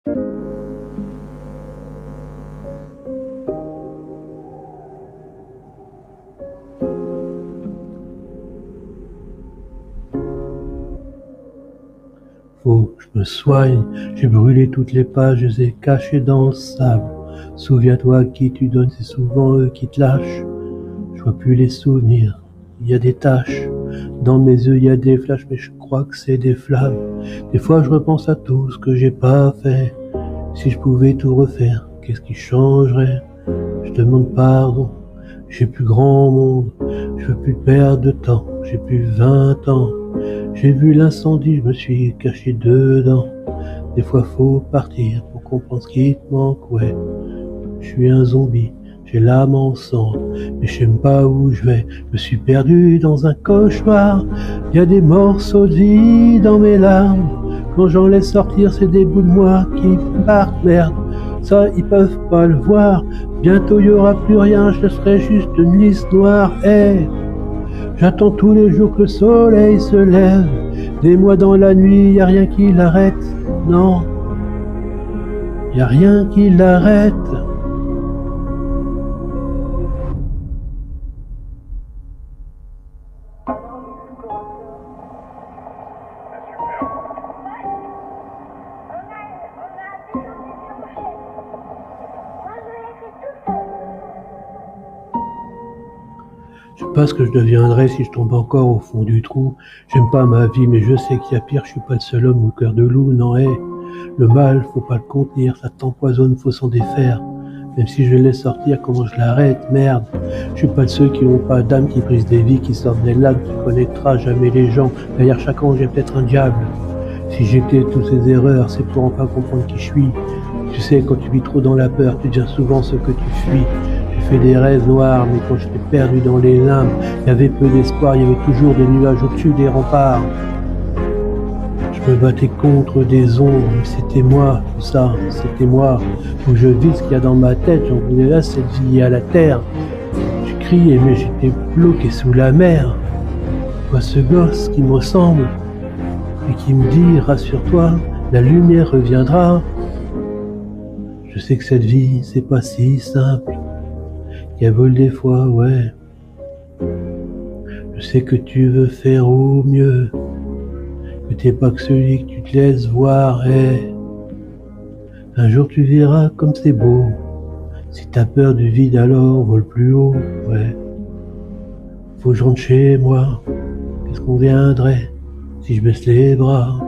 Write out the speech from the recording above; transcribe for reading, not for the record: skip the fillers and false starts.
Faut que je me soigne, j'ai brûlé toutes les pages, je les ai cachées dans le sable. Souviens-toi à qui tu donnes, c'est souvent eux qui te lâchent. Je vois plus les souvenirs, il y a des taches. Dans mes yeux il y a des flashs, mais je crois que c'est des flammes. Des fois je repense à tout ce que j'ai pas fait. Si je pouvais tout refaire, qu'est-ce qui changerait? Je demande pardon, j'ai plus grand monde, je veux plus perdre de temps, j'ai plus 20 ans. J'ai vu l'incendie, je me suis caché dedans. Des fois faut partir pour comprendre ce qui te manque, ouais. Je suis un zombie, j'ai l'âme en sang, mais je sais même pas où je vais. Je me suis perdu dans un cauchemar, il y a des morceaux de vie dans mes larmes. Quand j'en laisse sortir, c'est des bouts de moi qui partent, merde. Ça, ils peuvent pas le voir. Bientôt il y aura plus rien, je serai juste une liste noire. Hey, j'attends tous les jours que le soleil se lève. Des mois dans la nuit, y a rien qui l'arrête. Non, y a rien qui l'arrête. Je sais pas ce que je deviendrais si je tombe encore au fond du trou. J'aime pas ma vie, mais je sais qu'il y a pire. Je suis pas le seul homme au cœur de loup, non, le mal, faut pas le contenir, ça t'empoisonne, faut s'en défaire. Même si je le laisse sortir, comment je l'arrête, merde. Je suis pas de ceux qui n'ont pas d'âme, qui brisent des vies, qui sortent des lames, qui connaîtra jamais les gens. Derrière chaque ange, j'ai peut-être un diable. Si j'étais toutes ces erreurs, c'est pour enfin comprendre qui je suis. Tu sais, quand tu vis trop dans la peur, tu deviens souvent ce que tu fuis. J'ai fait des rêves noirs, mais quand j'étais perdu dans les limbes, il y avait peu d'espoir, il y avait toujours des nuages au-dessus des remparts. Je me battais contre des ombres, mais c'était moi, tout ça, c'était moi. Faut que je vis ce qu'il y a dans ma tête, j'en voulais là cette vie à la terre. Je criais, mais j'étais bloqué sous la mer. Je vois ce gosse qui me ressemble, et qui me dit, rassure-toi, la lumière reviendra. Je sais que cette vie, c'est pas si simple, qu'il y a vole des fois, ouais. Je sais que tu veux faire au mieux, que t'es pas que celui que tu te laisses voir, hey. Un jour tu verras comme c'est beau. Si t'as peur du vide alors vole plus haut, ouais. Faut que je rentre chez moi, qu'est-ce qu'on viendrait si je baisse les bras?